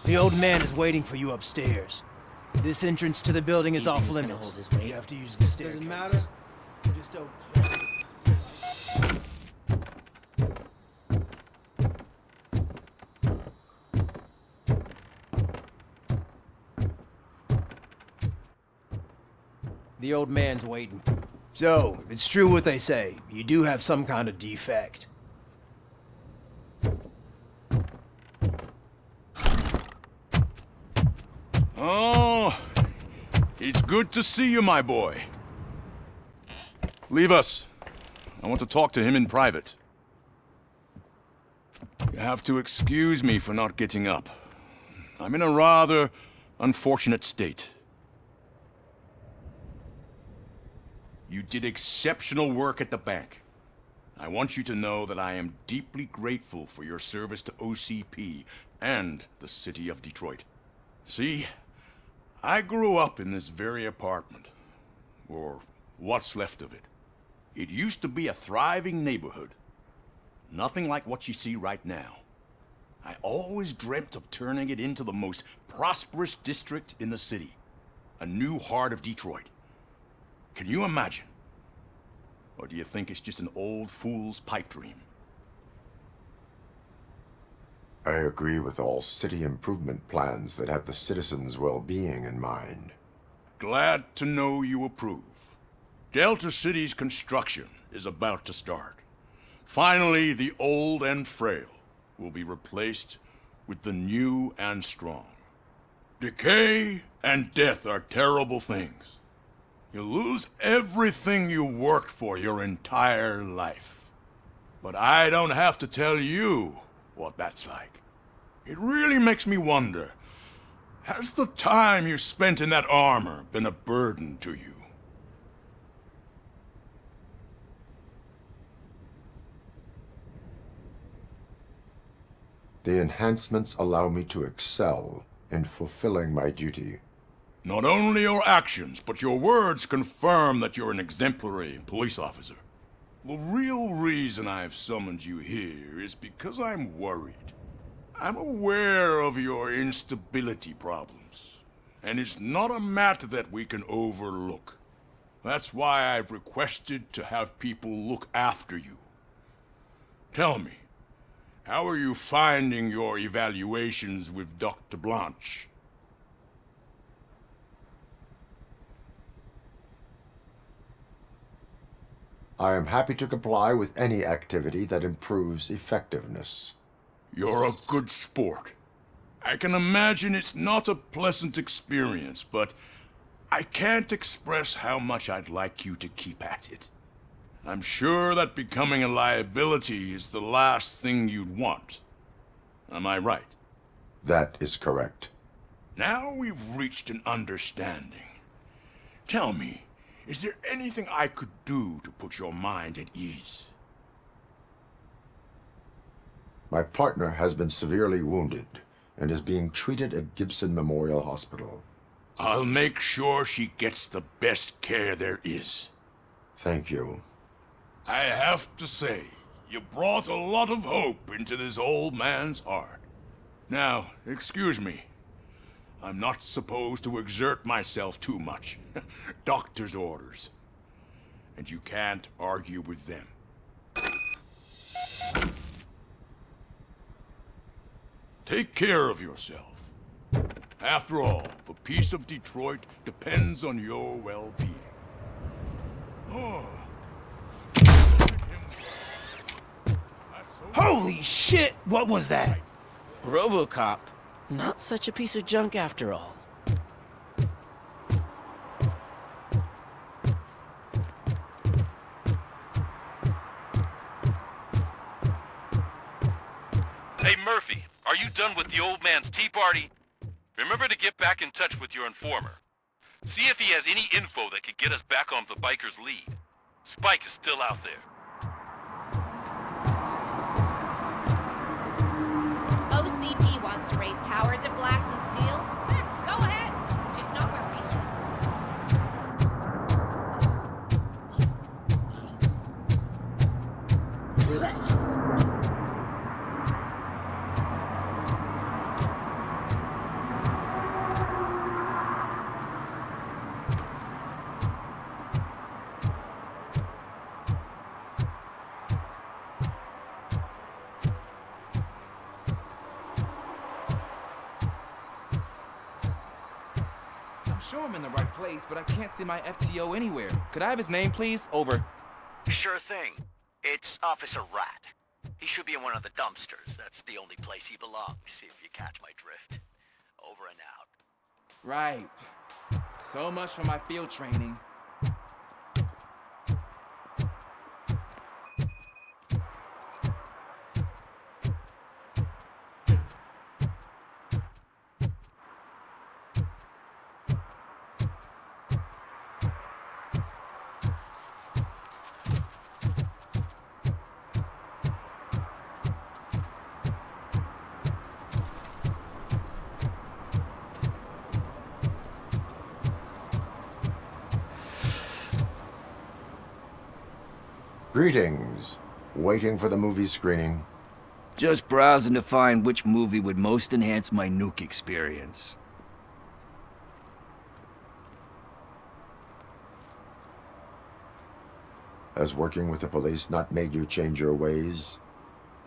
The old man is waiting for you upstairs. This entrance to the building is off gonna limits. hold his weight? You have to use the stairs. Doesn't matter. Just don't. The old man's waiting. So, it's true what they say. You do have some kind of defect. Oh, it's good to see you, my boy. Leave us. I want to talk to him in private. You have to excuse me for not getting up. I'm in a rather unfortunate state. You did exceptional work at the bank. I want you to know that I am deeply grateful for your service to OCP and the city of Detroit. See, I grew up in this very apartment, or what's left of it. It used to be a thriving neighborhood. Nothing like what you see right now. I always dreamt of turning it into the most prosperous district in the city. A new heart of Detroit. Can you imagine? Or do you think it's just an old fool's pipe dream? I agree with all city improvement plans that have the citizens' well-being in mind. Glad to know you approve. Delta City's construction is about to start. Finally, the old and frail will be replaced with the new and strong. Decay and death are terrible things. You lose everything you worked for your entire life. But I don't have to tell you what that's like. It really makes me wonder, has the time you spent in that armor been a burden to you? The enhancements allow me to excel in fulfilling my duty. Not only your actions, but your words confirm that you're an exemplary police officer. The real reason I've summoned you here is because I'm worried. I'm aware of your instability problems, and it's not a matter that we can overlook. That's why I've requested to have people look after you. Tell me, how are you finding your evaluations with Dr. Blanche? I am happy to comply with any activity that improves effectiveness. You're a good sport. I can imagine it's not a pleasant experience, but I can't express how much I'd like you to keep at it. I'm sure that becoming a liability is the last thing you'd want. Am I right? That is correct. Now we've reached an understanding. Tell me, is there anything I could do to put your mind at ease? My partner has been severely wounded and is being treated at Gibson Memorial Hospital. I'll make sure she gets the best care there is. Thank you. I have to say, you brought a lot of hope into this old man's heart. Now, excuse me. I'm not supposed to exert myself too much. Doctor's orders. And you can't argue with them. Take care of yourself. After all, the peace of Detroit depends on your well-being. Oh. Holy shit! What was that? RoboCop. Not such a piece of junk after all. Hey Murphy, are you done with the old man's tea party? Remember to get back in touch with your informer. See if he has any info that could get us back on the biker's lead. Spike is still out there. OCP wants to raise towers of glass and steel. Go ahead. Just not where we live. sure I'm in the right place, but I can't see my FTO anywhere. Could I have his name, please? Over. Sure thing. It's Officer Rat. He should be in one of the dumpsters. That's the only place he belongs, if you catch my drift. Over and out. Right. So much for my field training. Greetings. Waiting for the movie screening. Just browsing to find which movie would most enhance my nuke experience. Has working with the police not made you change your ways?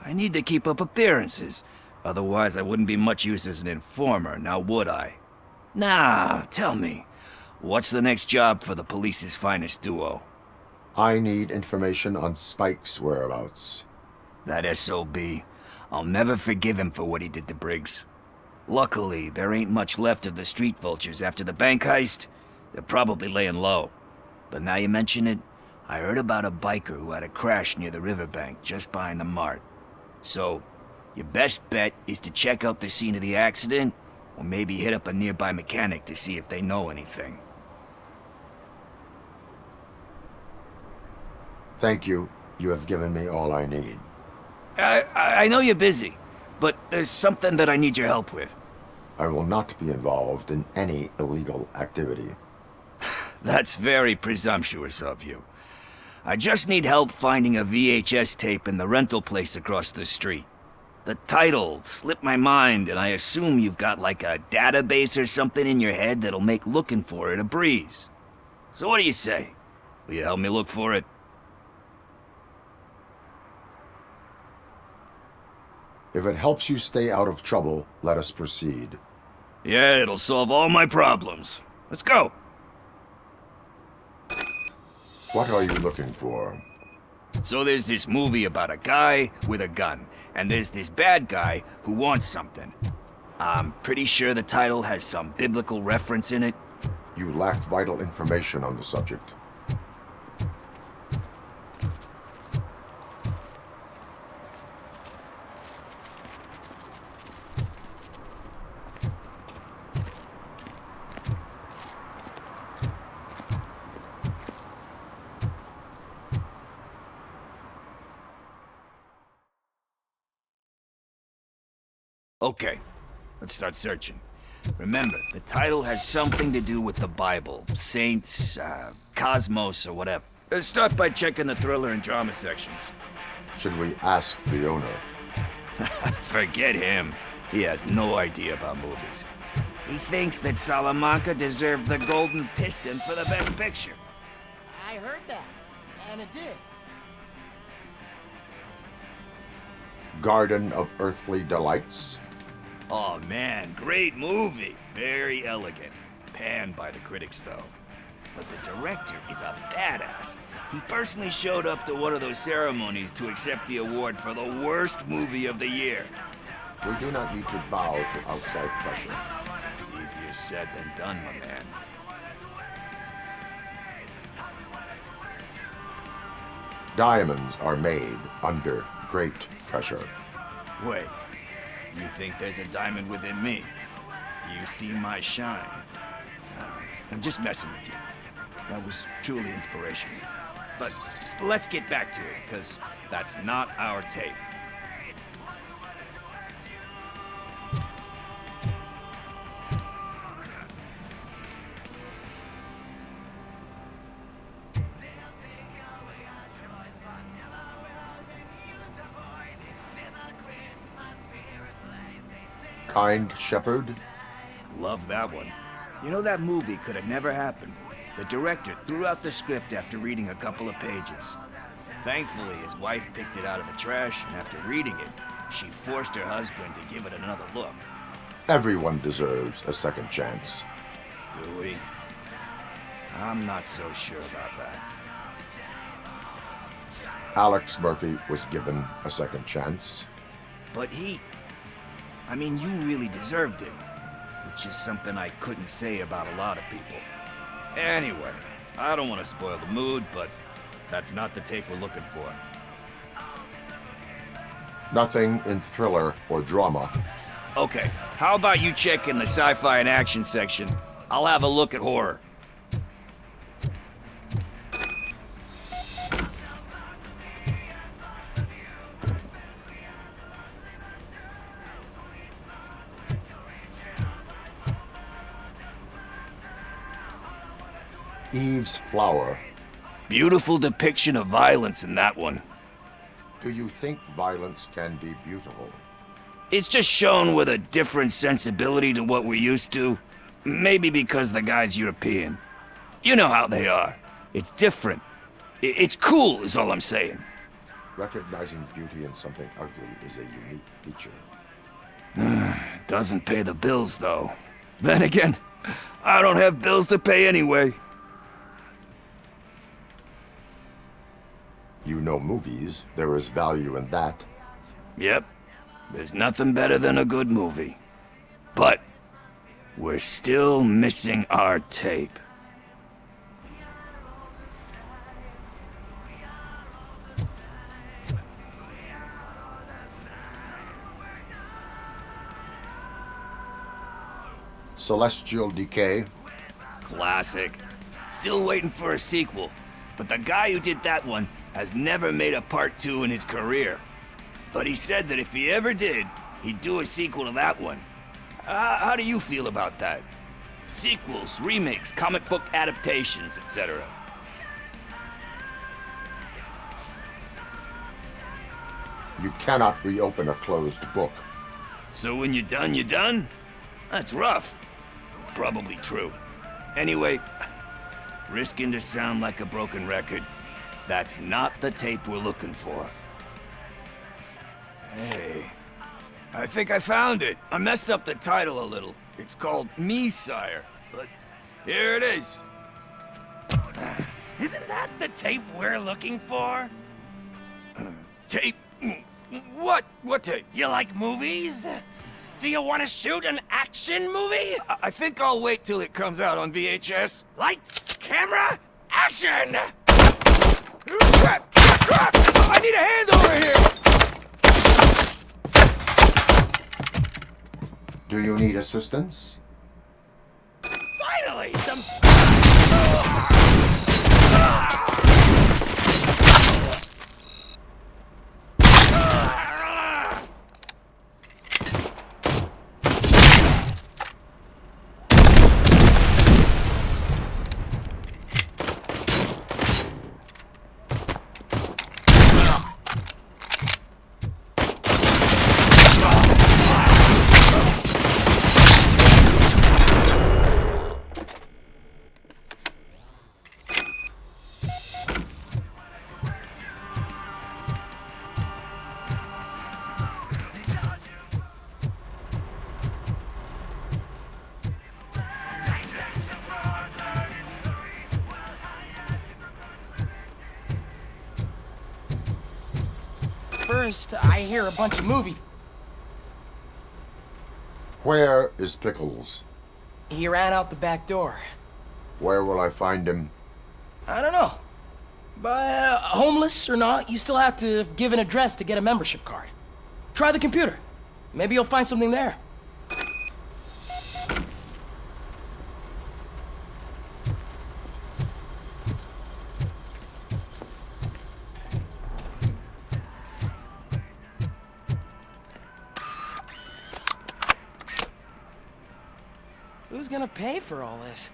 I need to keep up appearances. Otherwise, I wouldn't be much use as an informer, now would I? Nah, tell me. What's the next job for the police's finest duo? I need information on Spike's whereabouts. That SOB. I'll never forgive him for what he did to Briggs. Luckily, there ain't much left of the street vultures after the bank heist. They're probably laying low. But now you mention it, I heard about a biker who had a crash near the riverbank just behind the mart. So, your best bet is to check out the scene of the accident, or maybe hit up a nearby mechanic to see if they know anything. Thank you. You have given me all I need. I know you're busy, but there's something that I need your help with. I will not be involved in any illegal activity. That's very presumptuous of you. I just need help finding a VHS tape in the rental place across the street. The title slipped my mind, and I assume you've got like a database or something in your head that'll make looking for it a breeze. So what do you say? Will you help me look for it? If it helps you stay out of trouble, let us proceed. Yeah, it'll solve all my problems. Let's go! What are you looking for? So there's this movie about a guy with a gun, and there's this bad guy who wants something. I'm pretty sure the title has some biblical reference in it. You lack vital information on the subject. Okay, let's start searching. Remember, the title has something to do with the Bible, saints, cosmos, or whatever. Let's start by checking the thriller and drama sections. Should we ask the owner? Forget him. He has no idea about movies. He thinks that Salamanca deserved the Golden Piston for the Best Picture. I heard that, and it did. Garden of Earthly Delights? Oh man, great movie. Very elegant. Panned by the critics, though. But the director is a badass. He personally showed up to one of those ceremonies to accept the award for the worst movie of the year. We do not need to bow to outside pressure. Easier said than done, my man. Diamonds are made under great pressure. Wait, you think there's a diamond within me? Do you see my shine? I'm just messing with you. That was truly inspirational. But let's get back to it, because that's not our tape. Kind Shepherd? Love that one. You know, that movie could have never happened. The director threw out the script after reading a couple of pages. Thankfully, his wife picked it out of the trash, and after reading it, she forced her husband to give it another look. Everyone deserves a second chance. Do we? I'm not so sure about that. Alex Murphy was given a second chance. But I mean, you really deserved it. Which is something I couldn't say about a lot of people. Anyway, I don't want to spoil the mood, but that's not the tape we're looking for. Nothing in thriller or drama. Okay, how about you check in the sci-fi and action section? I'll have a look at horror. Eve's Flower. Beautiful depiction of violence in that one. Do you think violence can be beautiful? It's just shown with a different sensibility to what we're used to. Maybe because the guy's European. You know how they are. It's different. It's cool, is all I'm saying. Recognizing beauty in something ugly is a unique feature. Doesn't pay the bills, though. Then again, I don't have bills to pay anyway. You know movies. There is value in that. Yep. There's nothing better than a good movie. But we're still missing our tape. Celestial Decay. Classic. Still waiting for a sequel. But the guy who did that one has never made a part 2 in his career. But he said that if he ever did, he'd do a sequel to that one. How do you feel about that? Sequels, remakes, comic book adaptations, etc. You cannot reopen a closed book. So when you're done, you're done? That's rough. Probably true. Anyway, risking to sound like a broken record, that's not the tape we're looking for. Hey, I think I found it. I messed up the title a little. It's called Me, Sire, but here it is. Isn't that the tape we're looking for? Tape? What? What tape? You like movies? Do you want to shoot an action movie? I think I'll wait till it comes out on VHS. Lights, camera, action! Crap! Crap! I need a hand over here! Do you need assistance? Finally, some... First, I hear a bunch of movie. Where is Pickles? He ran out the back door. Where will I find him? I don't know. But homeless or not, you still have to give an address to get a membership card. Try the computer. Maybe you'll find something there. Who's gonna pay for all this?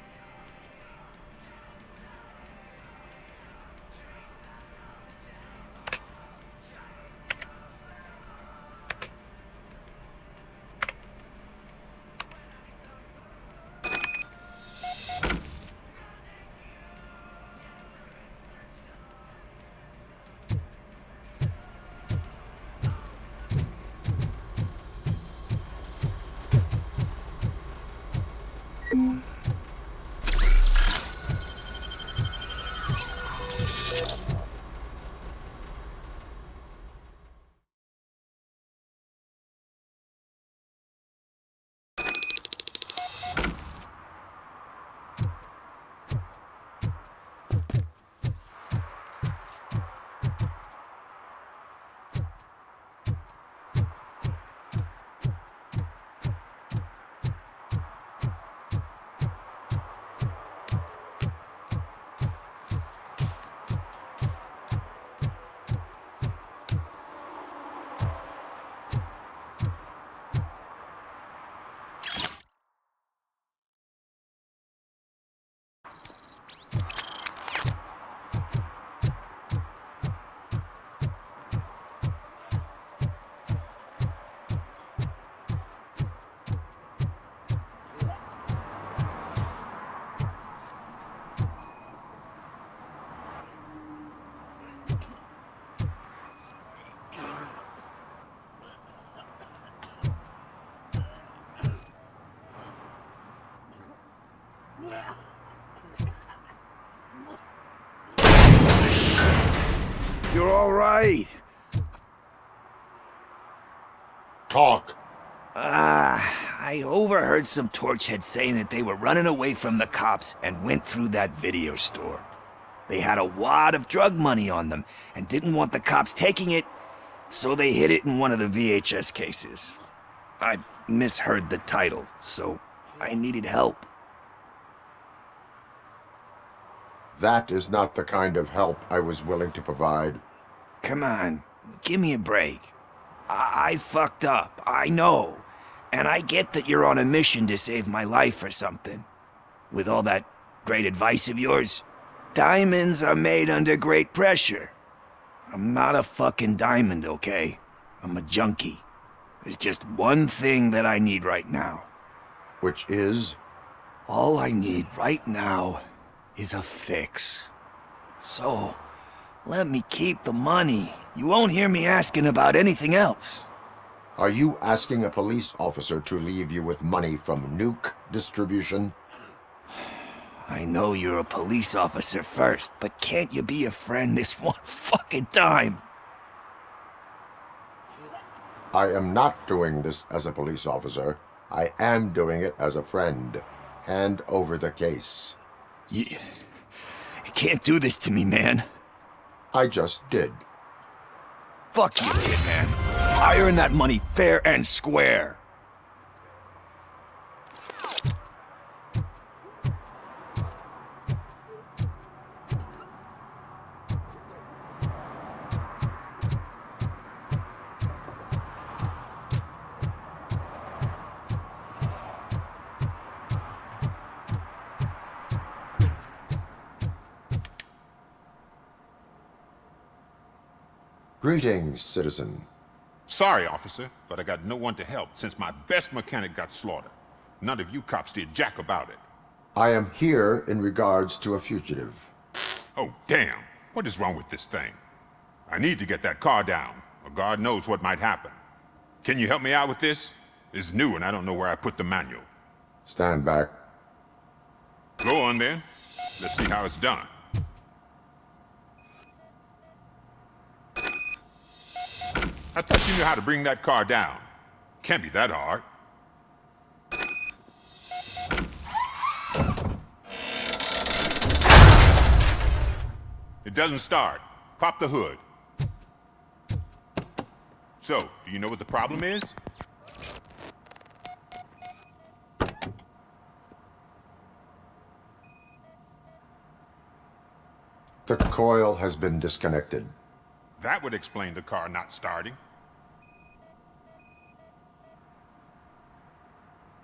You're all right. Talk. I overheard some torchheads saying that they were running away from the cops and went through that video store. They had a wad of drug money on them and didn't want the cops taking it, so they hid it in one of the VHS cases. I misheard the title, so I needed help. That is not the kind of help I was willing to provide. Come on, give me a break. I fucked up, I know. And I get that you're on a mission to save my life or something. With all that great advice of yours, diamonds are made under great pressure. I'm not a fucking diamond, okay? I'm a junkie. There's just one thing that I need right now. Which is? All I need right now is a fix. So, let me keep the money. You won't hear me asking about anything else. Are you asking a police officer to leave you with money from nuke distribution? I know you're a police officer first, but can't you be a friend this one fucking time? I am not doing this as a police officer. I am doing it as a friend. Hand over the case. You can't do this to me, man. I just did. Fuck you, Tin Man. I earned that money fair and square. Greetings, citizen. Sorry, officer, but I got no one to help since my best mechanic got slaughtered. None of you cops did jack about it. I am here in regards to a fugitive. Oh, damn. What is wrong with this thing? I need to get that car down, or God knows what might happen. Can you help me out with this? It's new and I don't know where I put the manual. Stand back. Go on then. Let's see how it's done. I thought you knew how to bring that car down. Can't be that hard. It doesn't start. Pop the hood. So, do you know what the problem is? The coil has been disconnected. That would explain the car not starting.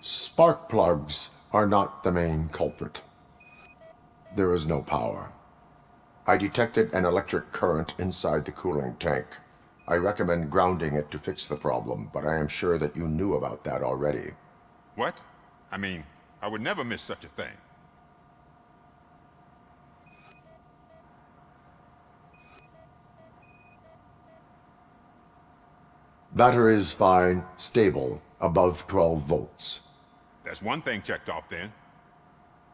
Spark plugs are not the main culprit. There is no power. I detected an electric current inside the cooling tank. I recommend grounding it to fix the problem, but I am sure that you knew about that already. What? I mean, I would never miss such a thing. Battery is fine, stable, above 12 volts. That's one thing checked off then.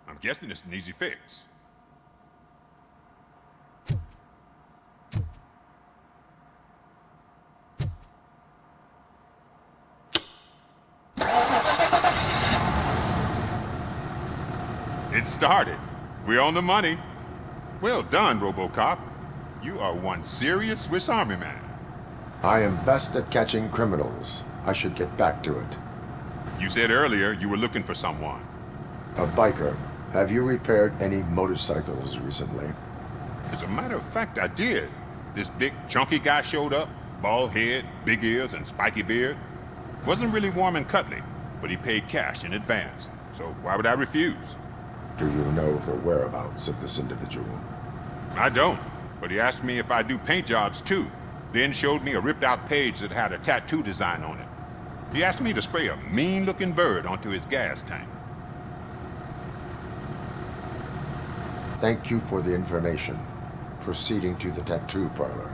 I'm guessing it's an easy fix. It started. We're on the money. Well done, RoboCop. You are one serious Swiss Army man. I am best at catching criminals. I should get back to it. You said earlier you were looking for someone. A biker. Have you repaired any motorcycles recently? As a matter of fact, I did. This big, chunky guy showed up. Bald head, big ears, and spiky beard. Wasn't really warm and cuddly, but he paid cash in advance. So why would I refuse? Do you know the whereabouts of this individual? I don't, but he asked me if I do paint jobs too. Then showed me a ripped-out page that had a tattoo design on it. He asked me to spray a mean-looking bird onto his gas tank. Thank you for the information. Proceeding to the tattoo parlor.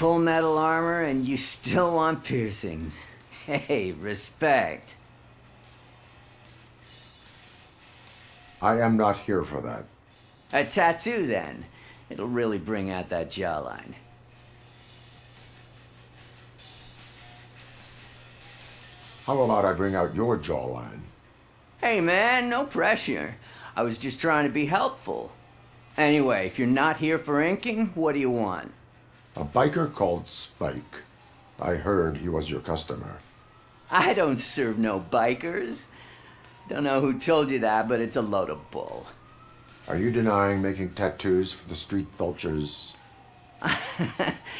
full metal armor and you still want piercings. Hey, respect. I am not here for that. A tattoo, then. It'll really bring out that jawline. How about I bring out your jawline? Hey, man, no pressure. I was just trying to be helpful. Anyway, if you're not here for inking, what do you want? A biker called Spike. I heard he was your customer. I don't serve no bikers. Don't know who told you that, but it's a load of bull. Are you denying making tattoos for the street vultures?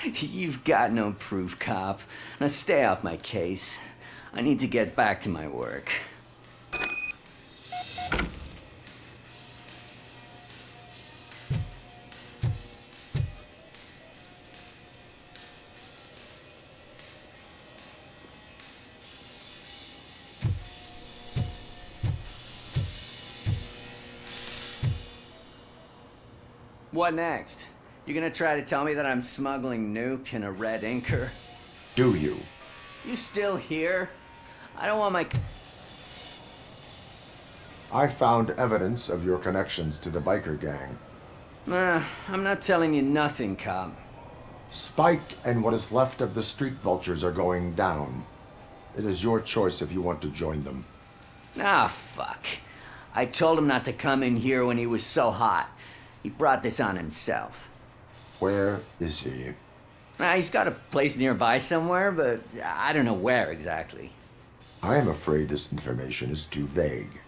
You've got no proof, cop. Now stay off my case. I need to get back to my work. What next? You gonna try to tell me that I'm smuggling nuke in a red inker? Do you? You still here? I don't want my... I found evidence of your connections to the biker gang. I'm not telling you nothing, cop. Spike and what is left of the street vultures are going down. It is your choice if you want to join them. Ah, fuck. I told him not to come in here when he was so hot. He brought this on himself. Where is he? He's got a place nearby somewhere, but I don't know where exactly. I am afraid this information is too vague.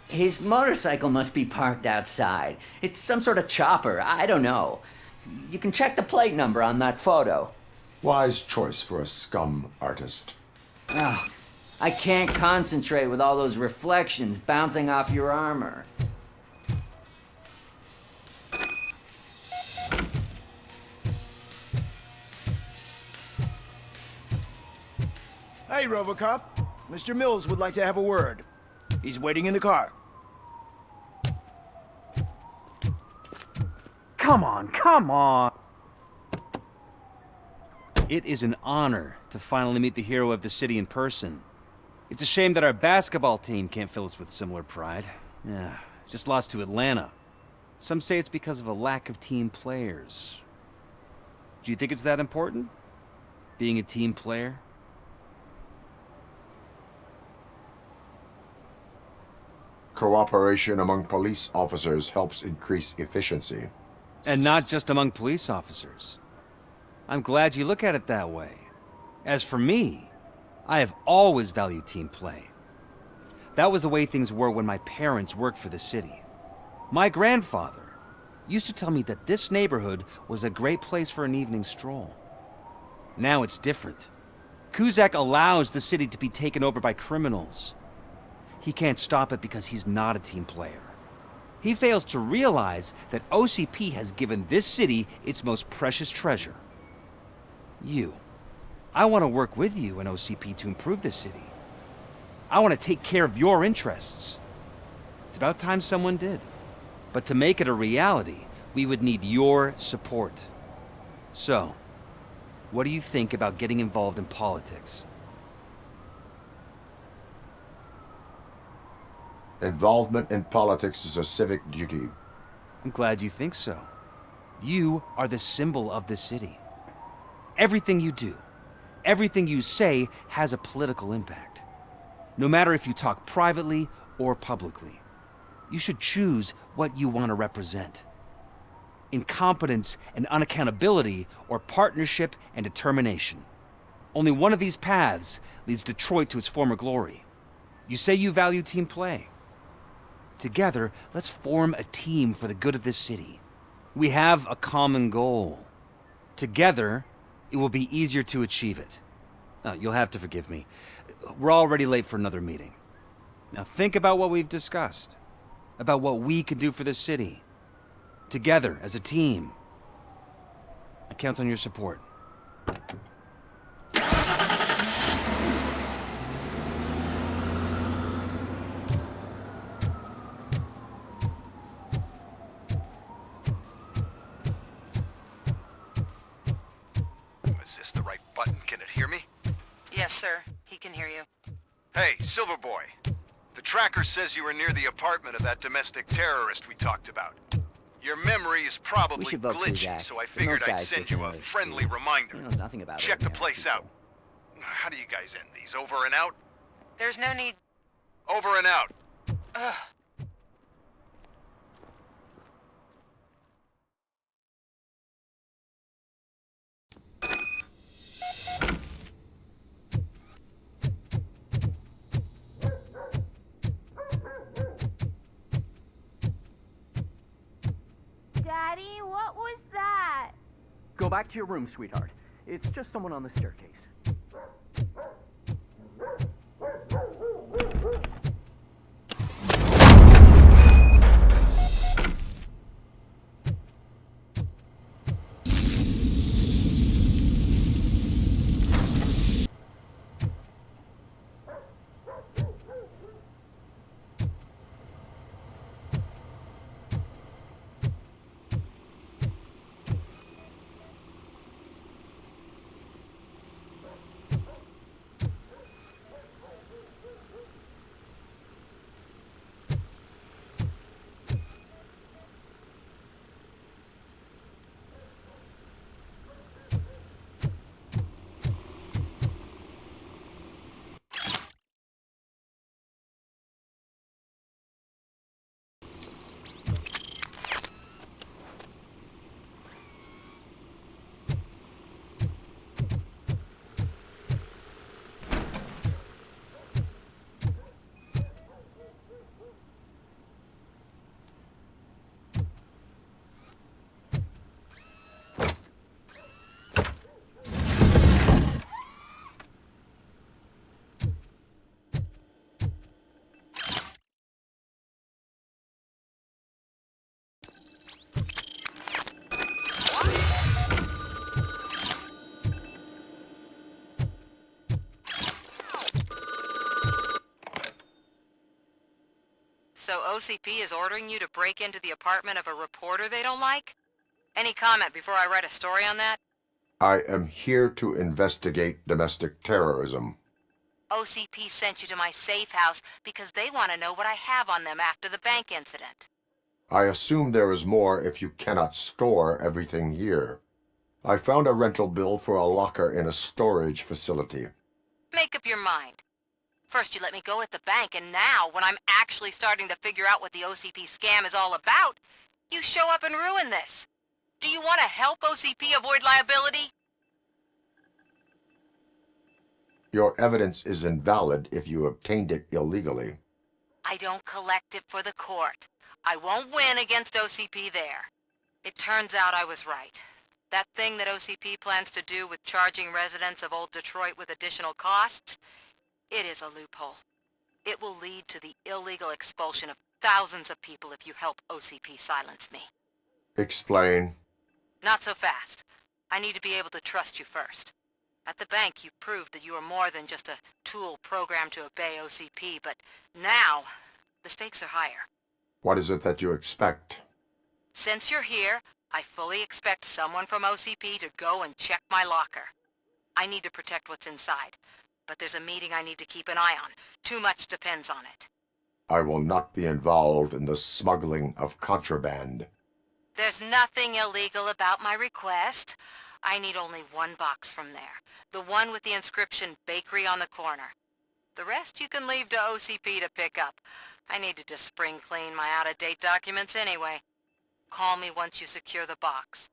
His motorcycle must be parked outside. It's some sort of chopper. I don't know. You can check the plate number on that photo. Wise choice for a scum artist. Ah, I can't concentrate with all those reflections bouncing off your armor. Hey, RoboCop. Mr. Mills would like to have a word. He's waiting in the car. Come on, come on! It is an honor to finally meet the hero of the city in person. It's a shame that our basketball team can't fill us with similar pride. Yeah, just lost to Atlanta. Some say it's because of a lack of team players. Do you think it's that important? Being a team player? Cooperation among police officers helps increase efficiency. And not just among police officers. I'm glad you look at it that way. As for me, I have always valued team play. That was the way things were when my parents worked for the city. My grandfather used to tell me that this neighborhood was a great place for an evening stroll. Now it's different. Cusack allows the city to be taken over by criminals. He can't stop it because he's not a team player. He fails to realize that OCP has given this city its most precious treasure. You. I want to work with you and OCP to improve this city. I want to take care of your interests. It's about time someone did. But to make it a reality, we would need your support. So, what do you think about getting involved in politics? Involvement in politics is a civic duty. I'm glad you think so. You are the symbol of the city. Everything you do, everything you say has a political impact. No matter if you talk privately or publicly. You should choose what you want to represent. Incompetence and unaccountability, or partnership and determination. Only one of these paths leads Detroit to its former glory. You say you value team play. Together, let's form a team for the good of this city. We have a common goal. Together, it will be easier to achieve it. You'll have to forgive me. We're already late for another meeting. Now think about what we've discussed. About what we can do for this city. Together, as a team. I count on your support. sir. He can hear you. Hey, Silverboy. The tracker says you were near the apartment of that domestic terrorist we talked about. Your memory is probably should vote glitchy, Kuzak. so I And figured those I'd guys send just you a another friendly suit. reminder. He knows nothing about Check the ordinary place people. out. How do you guys end these? Over and out? There's no need... Over and out. Ugh. Daddy, what was that? Go back to your room, sweetheart. It's just someone on the staircase. So OCP is ordering you to break into the apartment of a reporter they don't like? Any comment before I write a story on that? I am here to investigate domestic terrorism. OCP sent you to my safe house because they want to know what I have on them after the bank incident. I assume there is more if you cannot store everything here. I found a rental bill for a locker in a storage facility. Make up your mind. First you let me go at the bank, and now, when I'm actually starting to figure out what the OCP scam is all about, you show up and ruin this. Do you want to help OCP avoid liability? Your evidence is invalid if you obtained it illegally. I don't collect it for the court. I won't win against OCP there. It turns out I was right. That thing that OCP plans to do with charging residents of Old Detroit with additional costs, it is a loophole. It will lead to the illegal expulsion of thousands of people if you help OCP silence me. Explain. Not so fast. I need to be able to trust you first. At the bank, you proved that you are more than just a tool programmed to obey OCP, but now, the stakes are higher. What is it that you expect? Since you're here, I fully expect someone from OCP to go and check my locker. I need to protect what's inside, but there's a meeting I need to keep an eye on. Too much depends on it. I will not be involved in the smuggling of contraband. There's nothing illegal about my request. I need only one box from there. The one with the inscription Bakery on the corner. The rest you can leave to OCP to pick up. I needed to spring clean my out-of-date documents anyway. Call me once you secure the box.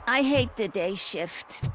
I hate the day shift.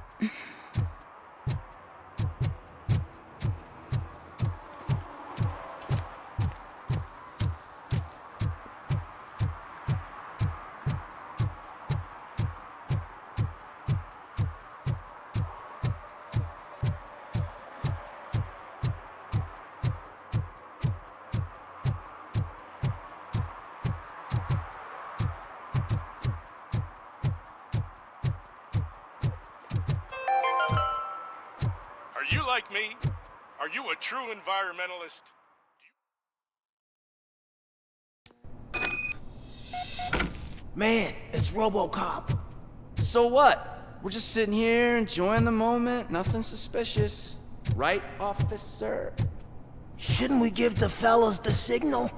Are you like me? Are you a true environmentalist? Man, it's RoboCop. So what? We're just sitting here enjoying the moment, nothing suspicious. Right, officer? Shouldn't we give the fellas the signal?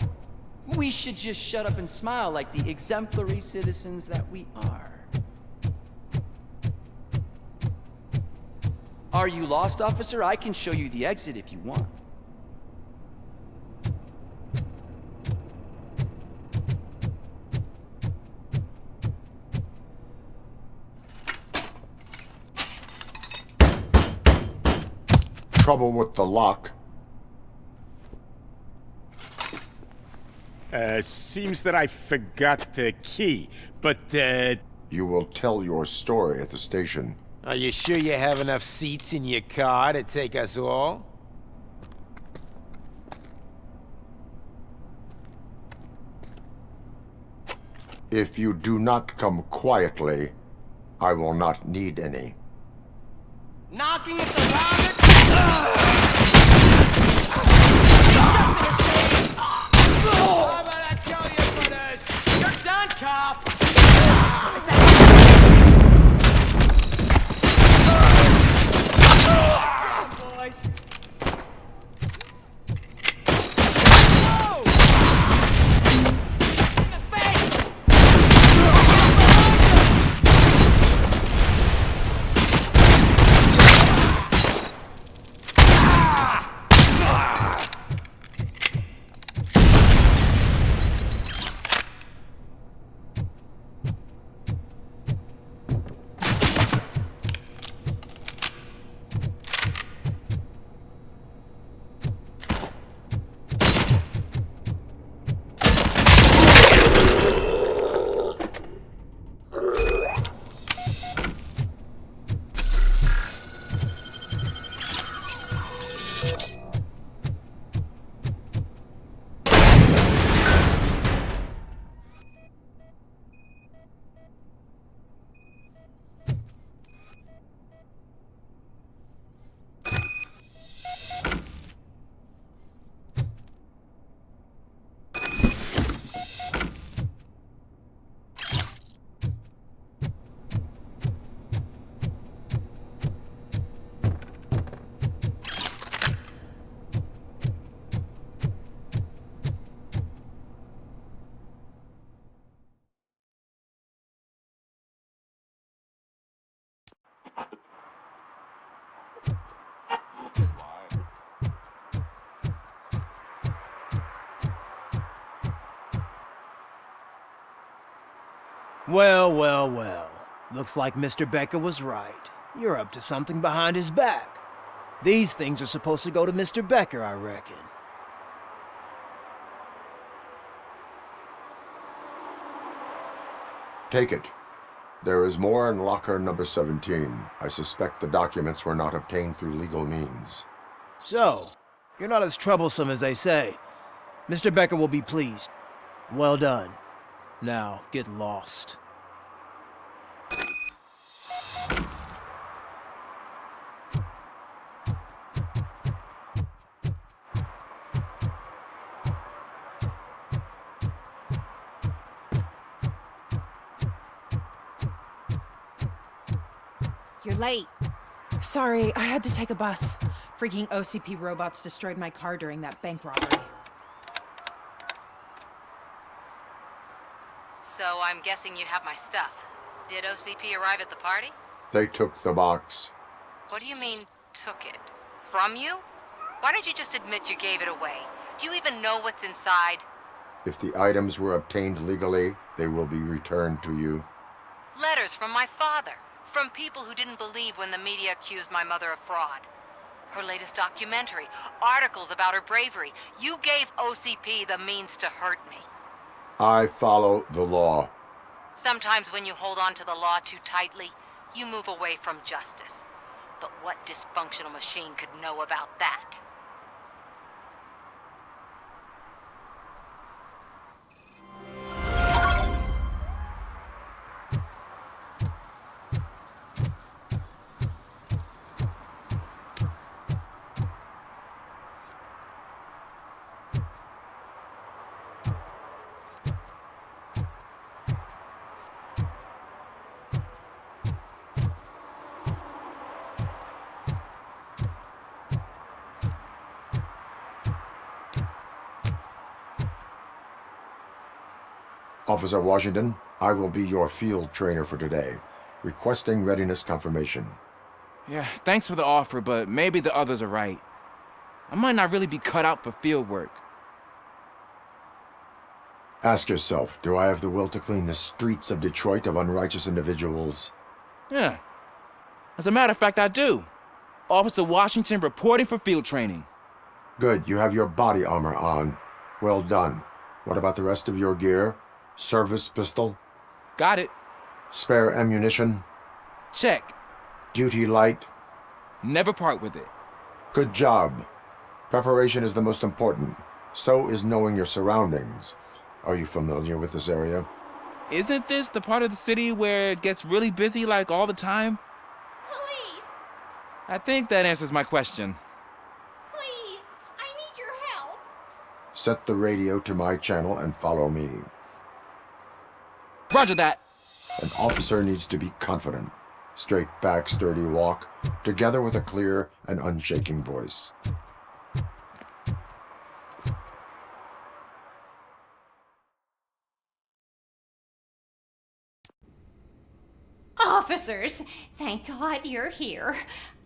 We should just shut up and smile like the exemplary citizens that we are. Are you lost, officer? I can show you the exit if you want. Trouble with the lock. Seems that I forgot the key, but, You will tell your story at the station. Are you sure you have enough seats in your car to take us all? If you do not come quietly, I will not need any. Knocking at the logic? How about I tell you for this? You're done, cop! Boys. Well, well, well. Looks like Mr. Becker was right. You're up to something behind his back. These things are supposed to go to Mr. Becker, I reckon. Take it. There is more in locker number 17. I suspect the documents were not obtained through legal means. So, you're not as troublesome as they say. Mr. Becker will be pleased. Well done. Now, get lost. You're late. Sorry, I had to take a bus. Freaking OCP robots destroyed my car during that bank robbery. So I'm guessing you have my stuff. Did OCP arrive at the party? They took the box. What do you mean, took it? From you? Why don't you just admit you gave it away? Do you even know what's inside? If the items were obtained legally, they will be returned to you. Letters from my father. From people who didn't believe when the media accused my mother of fraud. Her latest documentary. Articles about her bravery. You gave OCP the means to hurt me. I follow the law. Sometimes when you hold on to the law too tightly, you move away from justice. But what dysfunctional machine could know about that? Officer Washington, I will be your field trainer for today. Requesting readiness confirmation. Yeah, thanks for the offer, but maybe the others are right. I might not really be cut out for field work. Ask yourself, do I have the will to clean the streets of Detroit of unrighteous individuals? Yeah. As a matter of fact, I do. Officer Washington reporting for field training. Good, you have your body armor on. Well done. What about the rest of your gear? Service pistol? Got it. Spare ammunition? Check. Duty light? Never part with it. Good job. Preparation is the most important. So is knowing your surroundings. Are you familiar with this area? Isn't this the part of the city where it gets really busy like all the time? Police! I think that answers my question. Please! I need your help! Set the radio to my channel and follow me. Roger that. An officer needs to be confident. Straight back, sturdy walk, together with a clear and unshaking voice. Officers, thank God you're here.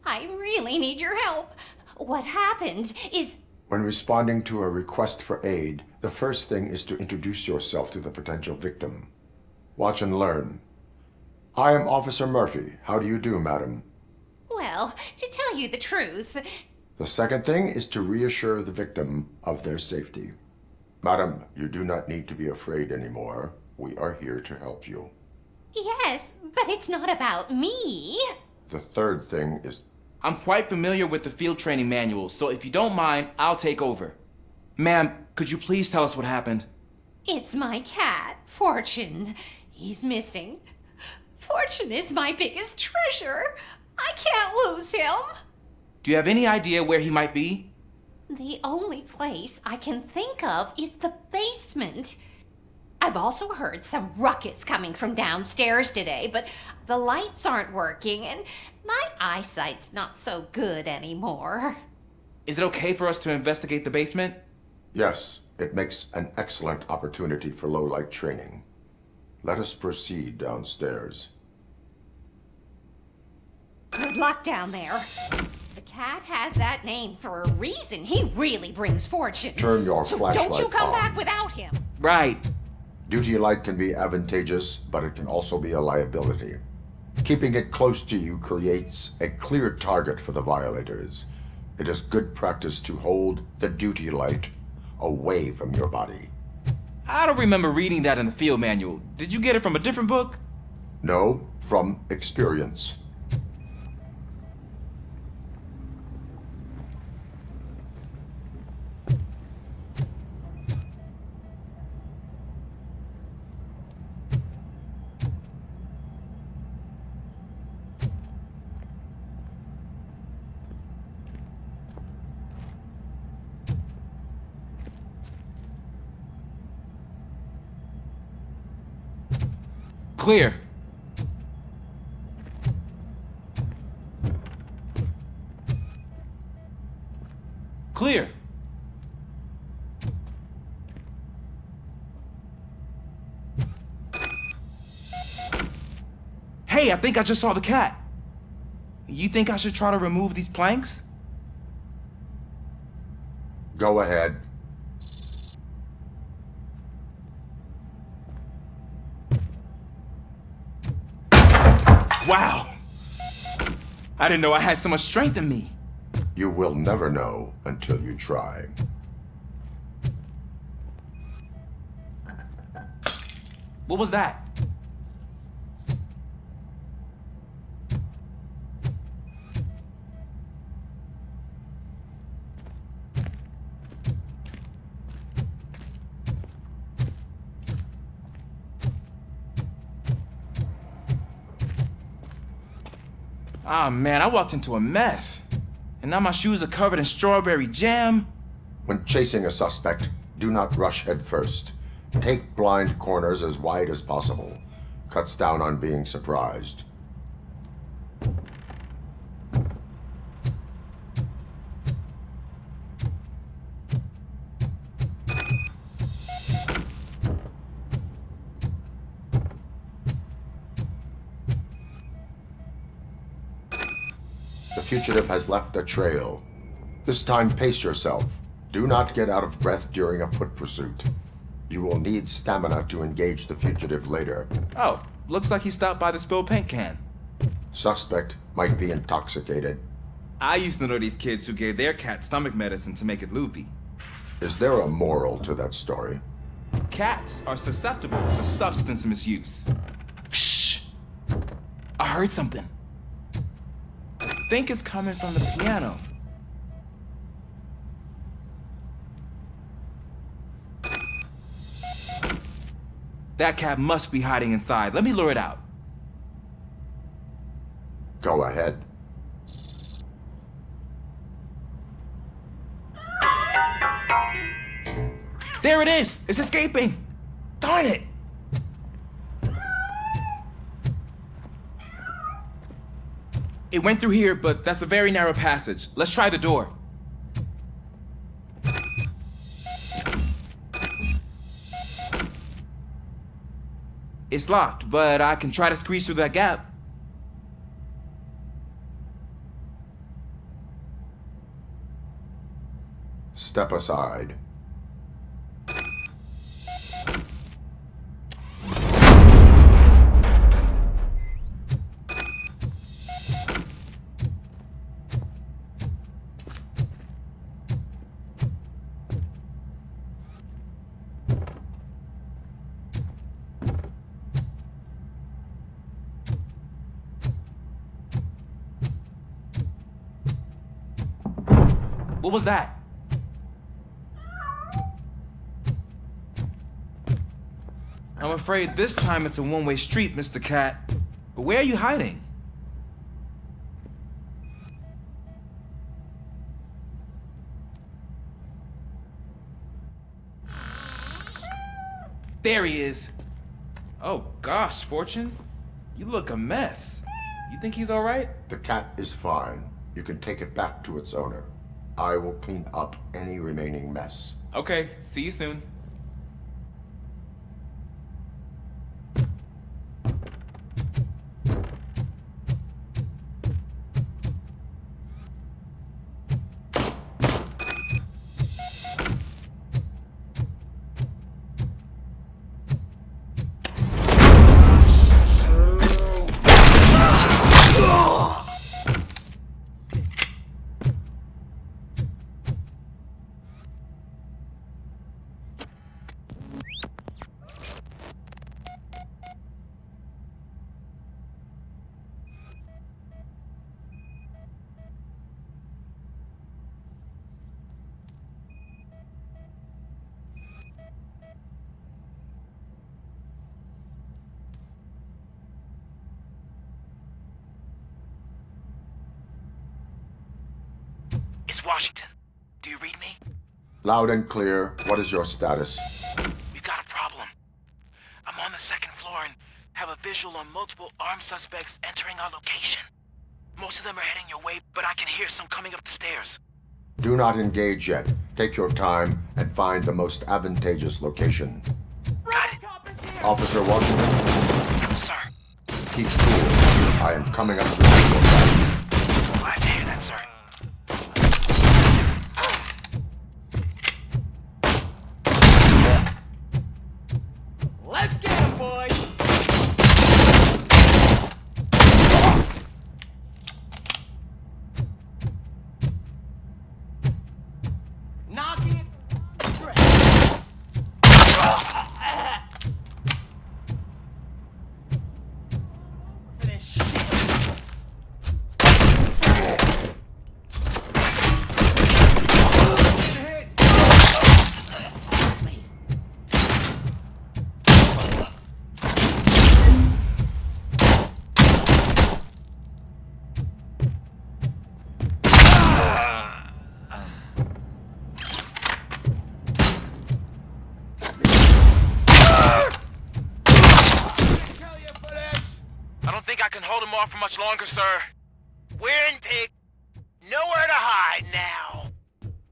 I really need your help. What happened is... When responding to a request for aid, the first thing is to introduce yourself to the potential victim. Watch and learn. I am Officer Murphy. How do you do, madam? Well, to tell you the truth... The second thing is to reassure the victim of their safety. Madam, you do not need to be afraid anymore. We are here to help you. Yes, but it's not about me. The third thing is... I'm quite familiar with the field training manual, so if you don't mind, I'll take over. Ma'am, could you please tell us what happened? It's my cat, Fortune. He's missing. Fortune is my biggest treasure. I can't lose him. Do you have any idea where he might be? The only place I can think of is the basement. I've also heard some ruckus coming from downstairs today, but the lights aren't working and my eyesight's not so good anymore. Is it okay for us to investigate the basement? Yes, it makes an excellent opportunity for low-light training. Let us proceed downstairs. Good luck down there. The cat has that name for a reason. He really brings fortune. Turn your so flashlight don't you come on. back without him. Right. Duty light can be advantageous, but it can also be a liability. Keeping it close to you creates a clear target for the violators. It is good practice to hold the duty light away from your body. I don't remember reading that in the field manual. Did you get it from a different book? No, from experience. Clear. Clear. Hey, I think I just saw the cat. You think I should try to remove these planks? Go ahead. Wow! I didn't know I had so much strength in me. You will never know until you try. What was that? Ah, man, I walked into a mess. And now my shoes are covered in strawberry jam. When chasing a suspect, do not rush head first. Take blind corners as wide as possible. Cuts down on being surprised. The fugitive has left a trail. This time, pace yourself. Do not get out of breath during a foot pursuit. You will need stamina to engage the fugitive later. Oh, looks like he stopped by the spilled paint can. Suspect might be intoxicated. I used to know these kids who gave their cat stomach medicine to make it loopy. Is there a moral to that story? Cats are susceptible to substance misuse. Shh! I heard something. I think it's coming from the piano. That cat must be hiding inside. Let me lure it out. Go ahead. There it is! It's escaping! Darn it! It went through here, but that's a very narrow passage. Let's try the door. It's locked, but I can try to squeeze through that gap. Step aside. What was that? I'm afraid this time it's a one-way street, Mr. Cat. But where are you hiding? There he is. Oh gosh, Fortune. You look a mess. You think he's all right? The cat is fine. You can take it back to its owner. I will clean up any remaining mess. Okay, see you soon. Washington, do you read me? Loud and clear. What is your status? We've got a problem. I'm on the second floor and have a visual on multiple armed suspects entering our location. Most of them are heading your way, but I can hear some coming up the stairs. Do not engage yet. Take your time and find the most advantageous location. Officer Washington? Sir. Keep cool. I am coming up to the back. Glad to hear that, sir. Let's get him, boys! Knock it! I don't think I can hold him off for much longer, sir. We're in, pig. Nowhere to hide now.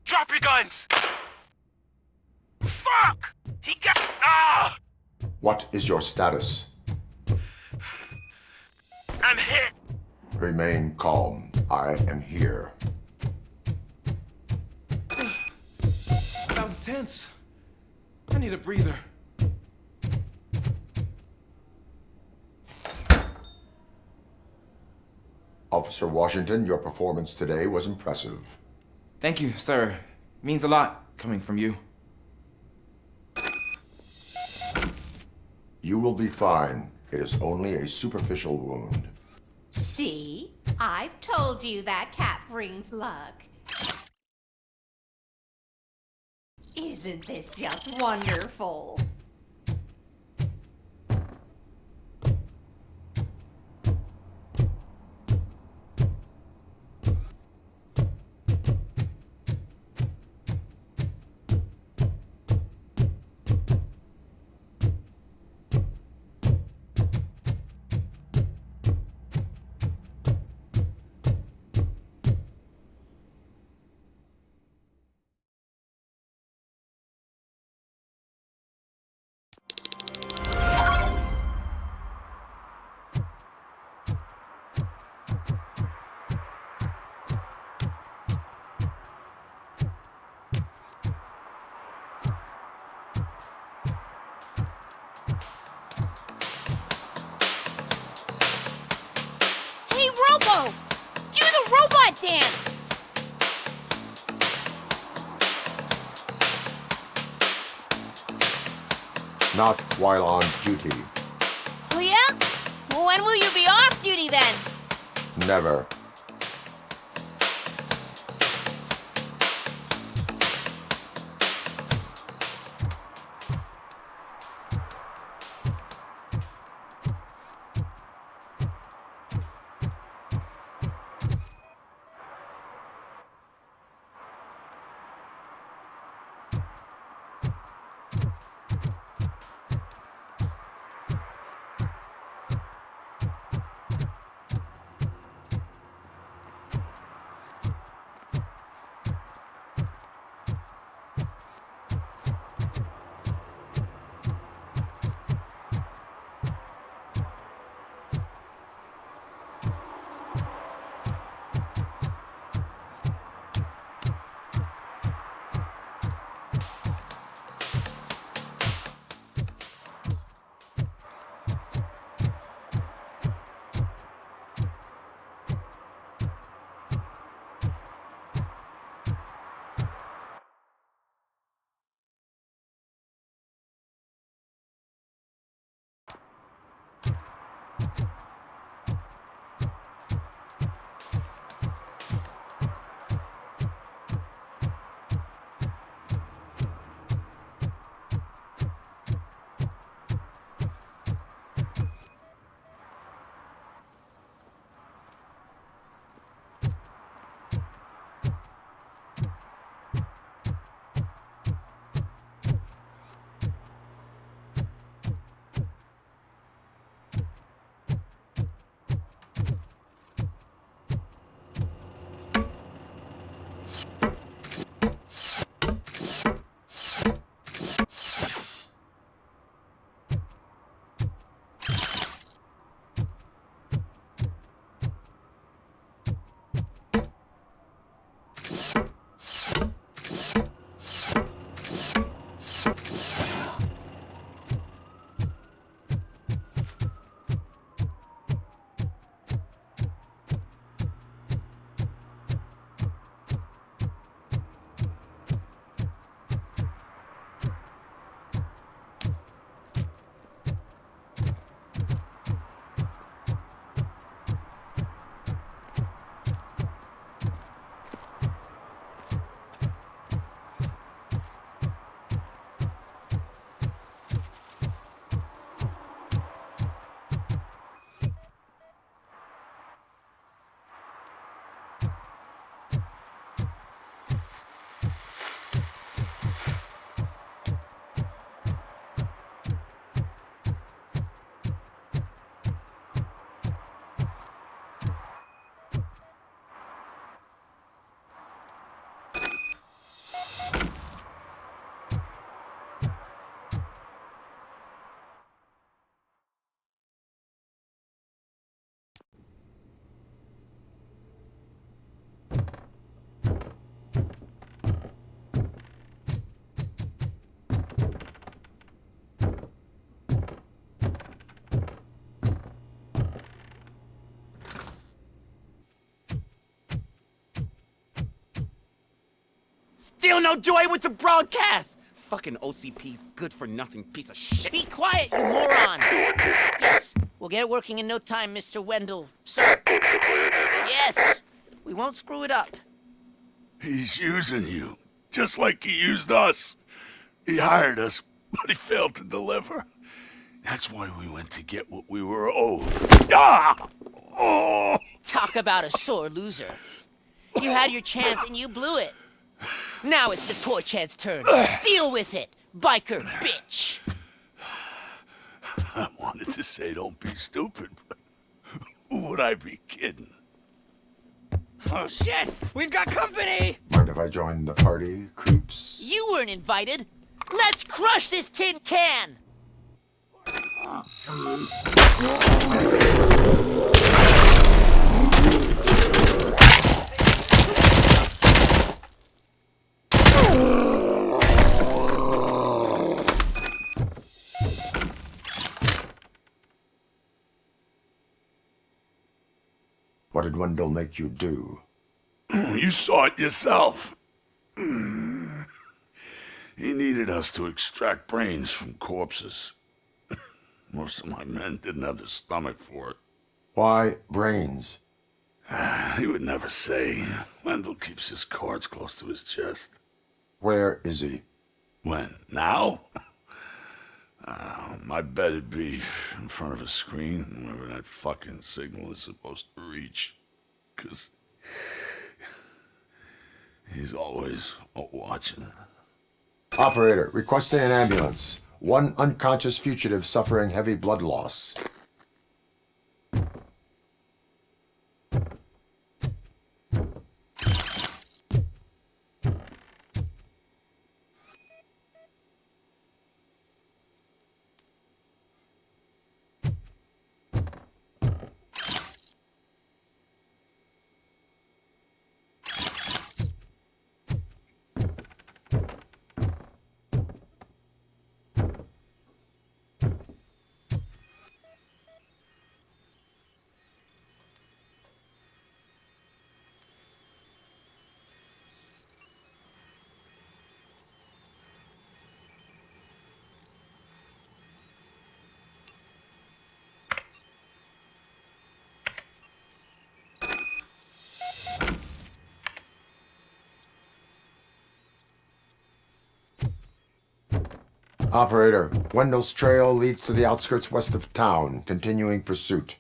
Drop your guns! Fuck! He got... Ah! What is your status? I'm hit! Remain calm. I am here. That was tense. I need a breather. Officer Washington, your performance today was impressive. Thank you, sir. Means a lot coming from you. You will be fine. It is only a superficial wound. See? I've told you that cat brings luck. Isn't this just wonderful? Robo! Do the robot dance! Not while on duty. Oh yeah? When will you be off duty then? Never. Feel no joy with the broadcast! Fucking OCP's good-for-nothing piece of shit. Be quiet, you moron! Yes, we'll get it working in no time, Mr. Wendell. Sir. Yes, we won't screw it up. He's using you, just like he used us. He hired us, but he failed to deliver. That's why we went to get what we were owed. Ah! Oh! Talk about a sore loser. You had your chance and you blew it. Now it's the toy chance turn. Deal with it, biker bitch. I wanted to say don't be stupid, but who would I be kidding? Oh shit! We've got company! Mind if I join the party, creeps? You weren't invited. Let's crush this tin can! What did Wendell make you do? You saw it yourself. He needed us to extract brains from corpses. Most of my men didn't have the stomach for it. Why brains? He would never say. Wendell keeps his cards close to his chest. Where is he? When? Now? My bet it'd be in front of a screen, wherever that fucking signal is supposed to reach. 'Cause he's always watching. Operator, requesting an ambulance. One unconscious fugitive suffering heavy blood loss. Operator, Wendell's trail leads to the outskirts west of town, continuing pursuit.